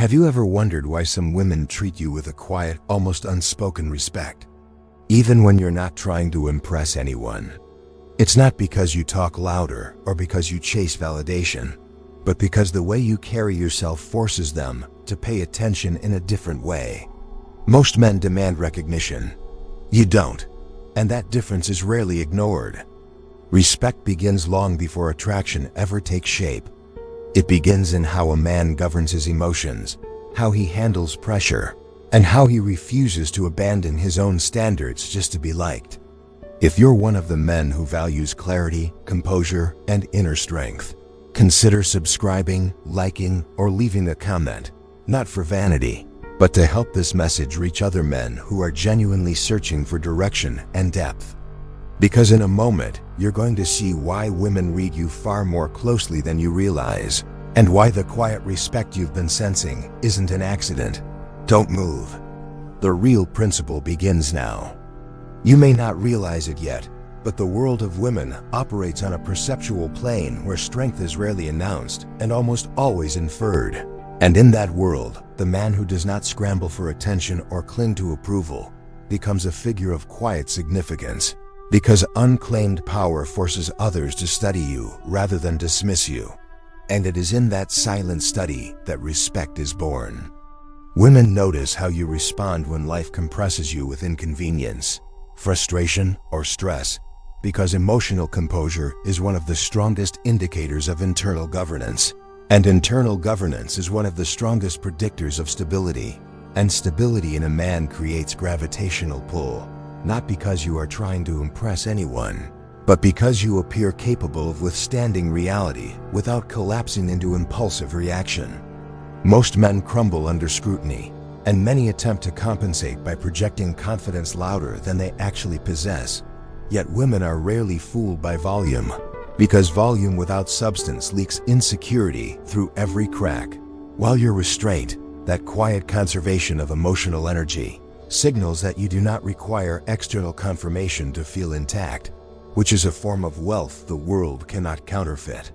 Have you ever wondered why some women treat you with a quiet, almost unspoken respect, even when you're not trying to impress anyone? It's not because you talk louder or because you chase validation, but because the way you carry yourself forces them to pay attention in a different way. Most men demand recognition. You don't, and that difference is rarely ignored. Respect begins long before attraction ever takes shape. It begins in how a man governs his emotions, how he handles pressure, and how he refuses to abandon his own standards just to be liked. If you're one of the men who values clarity, composure, and inner strength, consider subscribing, liking, or leaving a comment, not for vanity, but to help this message reach other men who are genuinely searching for direction and depth. Because in a moment, you're going to see why women read you far more closely than you realize, and why the quiet respect you've been sensing isn't an accident. Don't move. The real principle begins now. You may not realize it yet, but the world of women operates on a perceptual plane where strength is rarely announced and almost always inferred. And in that world, the man who does not scramble for attention or cling to approval becomes a figure of quiet significance, because unclaimed power forces others to study you rather than dismiss you. And it is in that silent study that respect is born. Women notice how you respond when life compresses you with inconvenience, frustration, or stress, because emotional composure is one of the strongest indicators of internal governance. And internal governance is one of the strongest predictors of stability. And stability in a man creates gravitational pull, not because you are trying to impress anyone, but because you appear capable of withstanding reality without collapsing into impulsive reaction. Most men crumble under scrutiny, and many attempt to compensate by projecting confidence louder than they actually possess. Yet women are rarely fooled by volume, because volume without substance leaks insecurity through every crack, while your restraint, that quiet conservation of emotional energy, signals that you do not require external confirmation to feel intact, which is a form of wealth the world cannot counterfeit.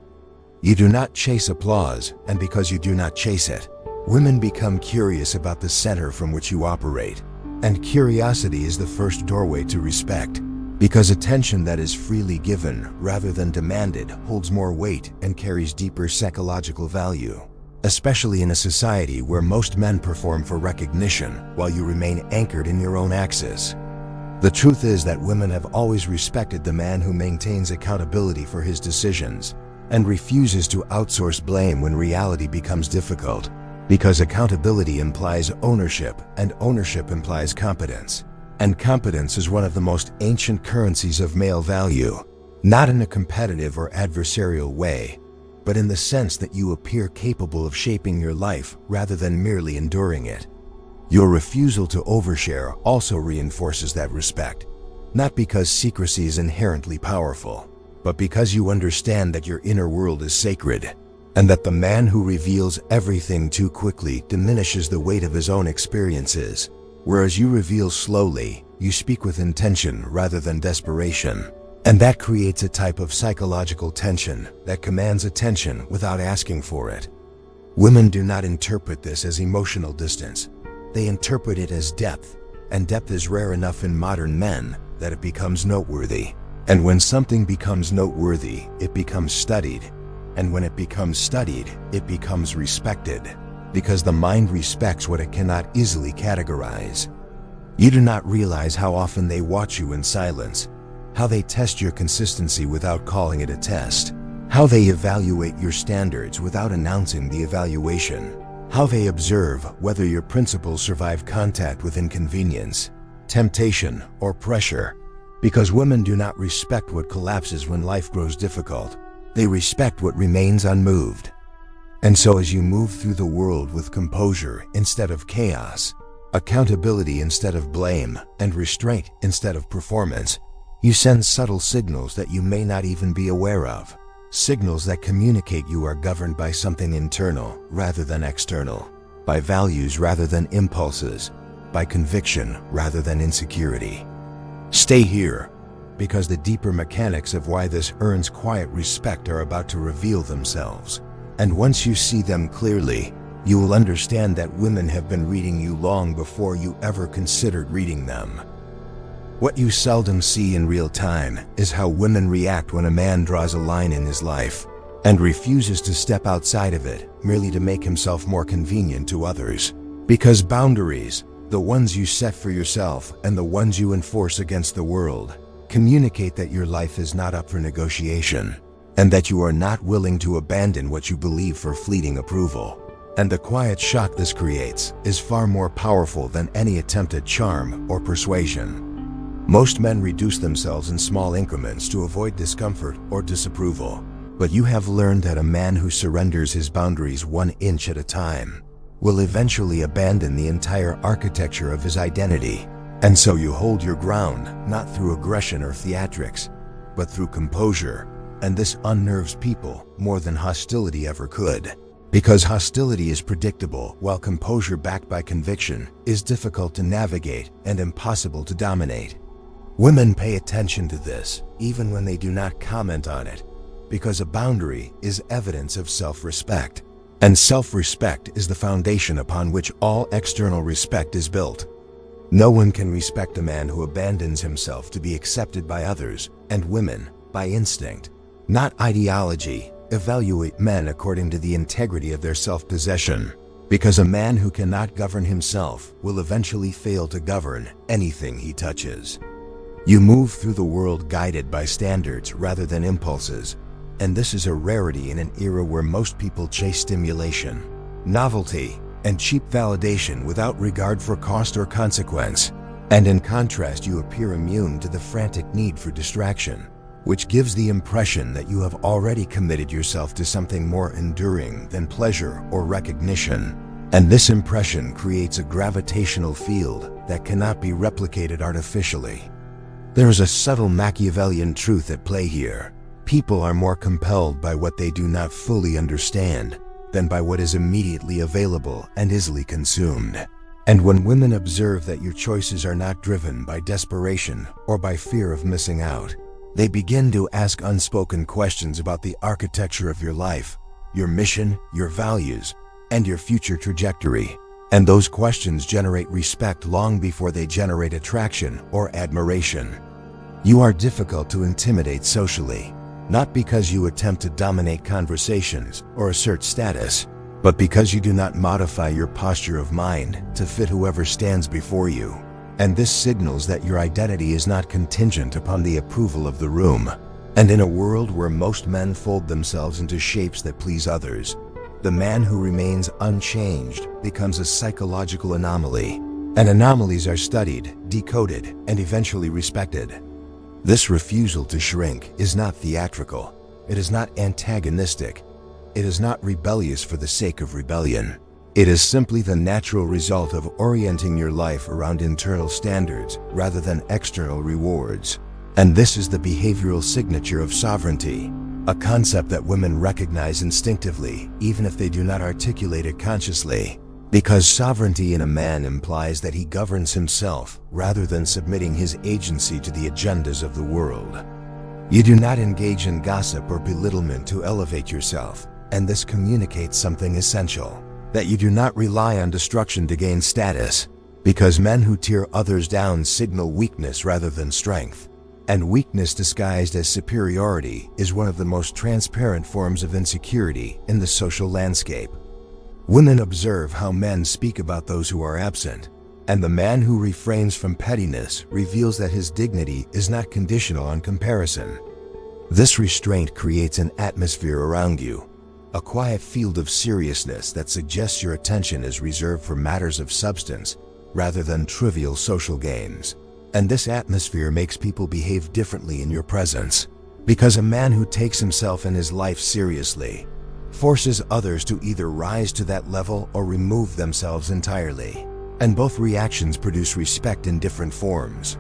You do not chase applause, and because you do not chase it, women become curious about the center from which you operate. And curiosity is the first doorway to respect, because attention that is freely given rather than demanded holds more weight and carries deeper psychological value, especially in a society where most men perform for recognition while you remain anchored in your own axis. The truth is that women have always respected the man who maintains accountability for his decisions and refuses to outsource blame when reality becomes difficult, because accountability implies ownership, and ownership implies competence. And competence is one of the most ancient currencies of male value, not in a competitive or adversarial way, but in the sense that you appear capable of shaping your life rather than merely enduring it. Your refusal to overshare also reinforces that respect, not because secrecy is inherently powerful, but because you understand that your inner world is sacred, and that the man who reveals everything too quickly diminishes the weight of his own experiences. Whereas you reveal slowly, you speak with intention rather than desperation. And that creates a type of psychological tension that commands attention without asking for it. Women do not interpret this as emotional distance. They interpret it as depth, and depth is rare enough in modern men that it becomes noteworthy. And when something becomes noteworthy, it becomes studied. And when it becomes studied, it becomes respected, because the mind respects what it cannot easily categorize. You do not realize how often they watch you in silence, how they test your consistency without calling it a test, how they evaluate your standards without announcing the evaluation, how they observe whether your principles survive contact with inconvenience, temptation, or pressure. Because women do not respect what collapses when life grows difficult. They respect what remains unmoved. And so as you move through the world with composure instead of chaos, accountability instead of blame, and restraint instead of performance, you send subtle signals that you may not even be aware of. Signals that communicate you are governed by something internal rather than external, by values rather than impulses, by conviction rather than insecurity. Stay here, because the deeper mechanics of why this earns quiet respect are about to reveal themselves. And once you see them clearly, you will understand that women have been reading you long before you ever considered reading them. What you seldom see in real time is how women react when a man draws a line in his life and refuses to step outside of it merely to make himself more convenient to others. Because boundaries, the ones you set for yourself and the ones you enforce against the world, communicate that your life is not up for negotiation and that you are not willing to abandon what you believe for fleeting approval. And the quiet shock this creates is far more powerful than any attempted charm or persuasion. Most men reduce themselves in small increments to avoid discomfort or disapproval. But you have learned that a man who surrenders his boundaries 1 inch at a time will eventually abandon the entire architecture of his identity. And so you hold your ground, not through aggression or theatrics, but through composure. And this unnerves people more than hostility ever could. Because hostility is predictable, while composure backed by conviction is difficult to navigate and impossible to dominate. Women pay attention to this, even when they do not comment on it, because a boundary is evidence of self-respect. And self-respect is the foundation upon which all external respect is built. No one can respect a man who abandons himself to be accepted by others, and women, by instinct, not ideology, evaluate men according to the integrity of their self-possession, because a man who cannot govern himself will eventually fail to govern anything he touches. You move through the world guided by standards rather than impulses, and this is a rarity in an era where most people chase stimulation, novelty, and cheap validation without regard for cost or consequence. And in contrast, you appear immune to the frantic need for distraction, which gives the impression that you have already committed yourself to something more enduring than pleasure or recognition. And this impression creates a gravitational field that cannot be replicated artificially. There is a subtle Machiavellian truth at play here. People are more compelled by what they do not fully understand than by what is immediately available and easily consumed. And when women observe that your choices are not driven by desperation or by fear of missing out, they begin to ask unspoken questions about the architecture of your life, your mission, your values, and your future trajectory. And those questions generate respect long before they generate attraction or admiration. You are difficult to intimidate socially, not because you attempt to dominate conversations or assert status, but because you do not modify your posture of mind to fit whoever stands before you. And this signals that your identity is not contingent upon the approval of the room. And in a world where most men fold themselves into shapes that please others, the man who remains unchanged becomes a psychological anomaly. And anomalies are studied, decoded, and eventually respected. This refusal to shrink is not theatrical. It is not antagonistic. It is not rebellious for the sake of rebellion. It is simply the natural result of orienting your life around internal standards rather than external rewards. And this is the behavioral signature of sovereignty, a concept that women recognize instinctively, even if they do not articulate it consciously. Because sovereignty in a man implies that he governs himself rather than submitting his agency to the agendas of the world. You do not engage in gossip or belittlement to elevate yourself, and this communicates something essential. That you do not rely on destruction to gain status, because men who tear others down signal weakness rather than strength. And weakness disguised as superiority is one of the most transparent forms of insecurity in the social landscape. Women observe how men speak about those who are absent, and the man who refrains from pettiness reveals that his dignity is not conditional on comparison. This restraint creates an atmosphere around you, a quiet field of seriousness that suggests your attention is reserved for matters of substance rather than trivial social games. And this atmosphere makes people behave differently in your presence, because a man who takes himself and his life seriously forces others to either rise to that level or remove themselves entirely. And both reactions produce respect in different forms.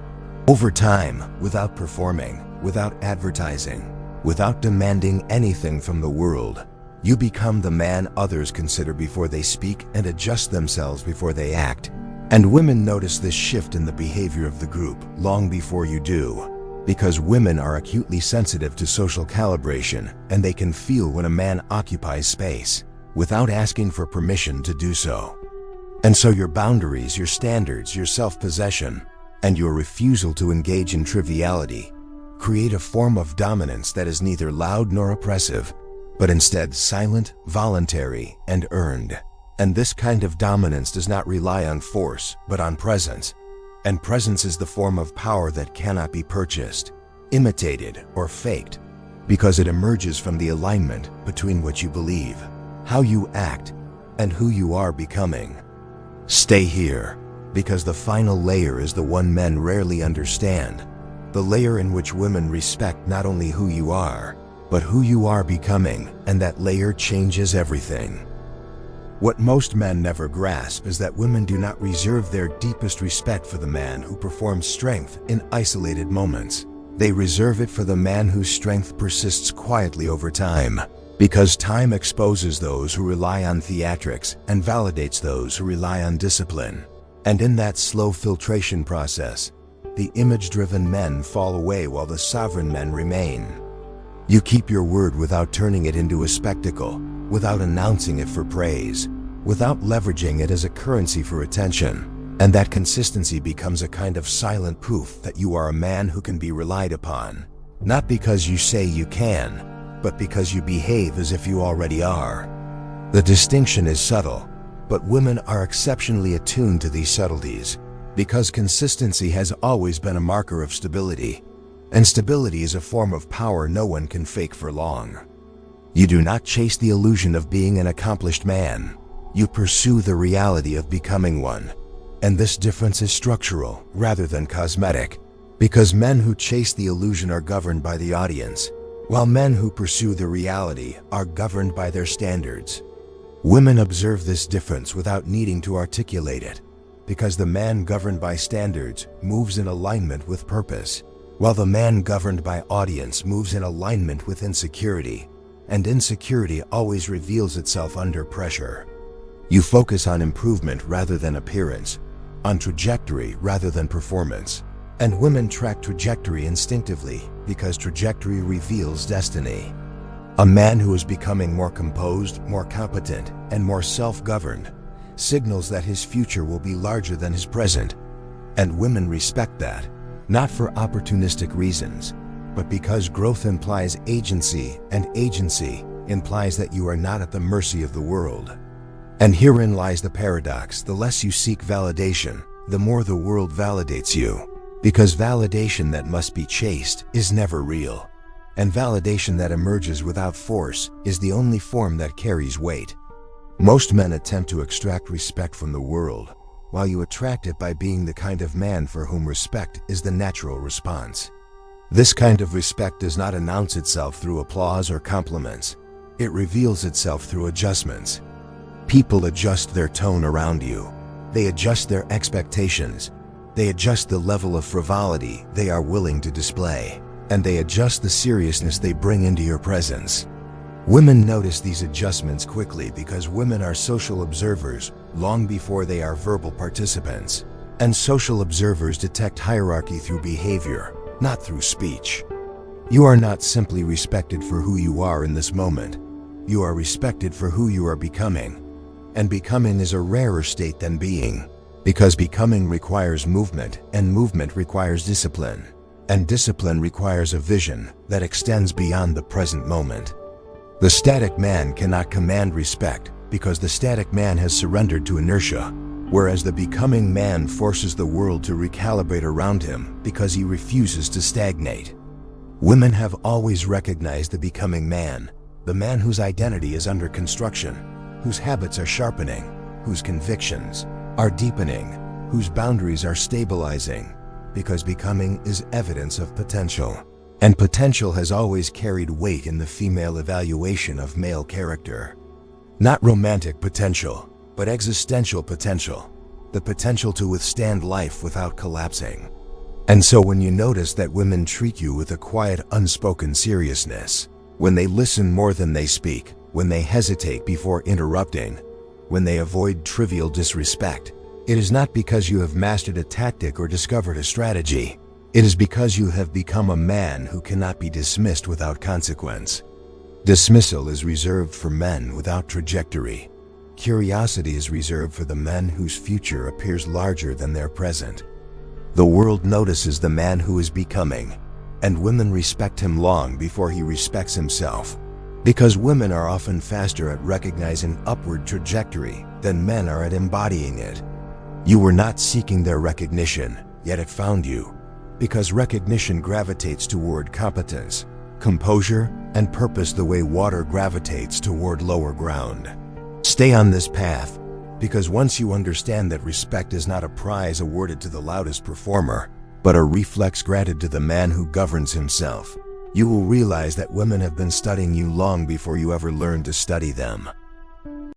Over time, without performing, without advertising, without demanding anything from the world, you become the man others consider before they speak and adjust themselves before they act. And women notice this shift in the behavior of the group long before you do, because women are acutely sensitive to social calibration and they can feel when a man occupies space. without asking for permission to do so. And so your boundaries, your standards, your self-possession, and your refusal to engage in triviality create a form of dominance that is neither loud nor oppressive, but instead silent, voluntary, and earned. And this kind of dominance does not rely on force, but on presence. And presence is the form of power that cannot be purchased, imitated, or faked, because it emerges from the alignment between what you believe, how you act, and who you are becoming. Stay here, because the final layer is the one men rarely understand, the layer in which women respect not only who you are, but who you are becoming, and that layer changes everything. What most men never grasp is that women do not reserve their deepest respect for the man who performs strength in isolated moments. They reserve it for the man whose strength persists quietly over time, because time exposes those who rely on theatrics and validates those who rely on discipline. And in that slow filtration process, the image-driven men fall away while the sovereign men remain. You keep your word without turning it into a spectacle, without announcing it for praise, without leveraging it as a currency for attention. And that consistency becomes a kind of silent proof that you are a man who can be relied upon, not because you say you can, but because you behave as if you already are. The distinction is subtle, but women are exceptionally attuned to these subtleties, because consistency has always been a marker of stability, and stability is a form of power no one can fake for long. You do not chase the illusion of being an accomplished man. You pursue the reality of becoming one. And this difference is structural rather than cosmetic, because men who chase the illusion are governed by the audience, while men who pursue the reality are governed by their standards. Women observe this difference without needing to articulate it, because the man governed by standards moves in alignment with purpose, while the man governed by audience moves in alignment with insecurity, and insecurity always reveals itself under pressure. You focus on improvement rather than appearance, on trajectory rather than performance, and women track trajectory instinctively because trajectory reveals destiny. A man who is becoming more composed, more competent, and more self-governed signals that his future will be larger than his present, and women respect that, not for opportunistic reasons, but because growth implies agency, and agency implies that you are not at the mercy of the world. And herein lies the paradox: the less you seek validation, the more the world validates you, because validation that must be chased is never real, and validation that emerges without force is the only form that carries weight. Most men attempt to extract respect from the world, while you attract it by being the kind of man for whom respect is the natural response. This kind of respect does not announce itself through applause or compliments. It reveals itself through adjustments. People adjust their tone around you. They adjust their expectations. They adjust the level of frivolity they are willing to display, and they adjust the seriousness they bring into your presence. Women notice these adjustments quickly because women are social observers long before they are verbal participants, and social observers detect hierarchy through behavior, not through speech. You are not simply respected for who you are in this moment. You are respected for who you are becoming. And becoming is a rarer state than being, because becoming requires movement, and movement requires discipline, and discipline requires a vision that extends beyond the present moment. The static man cannot command respect because the static man has surrendered to inertia, whereas the becoming man forces the world to recalibrate around him because he refuses to stagnate. Women have always recognized the becoming man, the man whose identity is under construction, whose habits are sharpening, whose convictions are deepening, whose boundaries are stabilizing, because becoming is evidence of potential. And potential has always carried weight in the female evaluation of male character. Not romantic potential, but existential potential, the potential to withstand life without collapsing. And so when you notice that women treat you with a quiet, unspoken seriousness, when they listen more than they speak, when they hesitate before interrupting, when they avoid trivial disrespect, it is not because you have mastered a tactic or discovered a strategy. It is because you have become a man who cannot be dismissed without consequence. Dismissal is reserved for men without trajectory. Curiosity is reserved for the men whose future appears larger than their present. The world notices the man who is becoming, and women respect him long before he respects himself. Because women are often faster at recognizing upward trajectory than men are at embodying it. You were not seeking their recognition, yet it found you. Because recognition gravitates toward competence, composure, and purpose the way water gravitates toward lower ground. Stay on this path, because once you understand that respect is not a prize awarded to the loudest performer, but a reflex granted to the man who governs himself, you will realize that women have been studying you long before you ever learned to study them.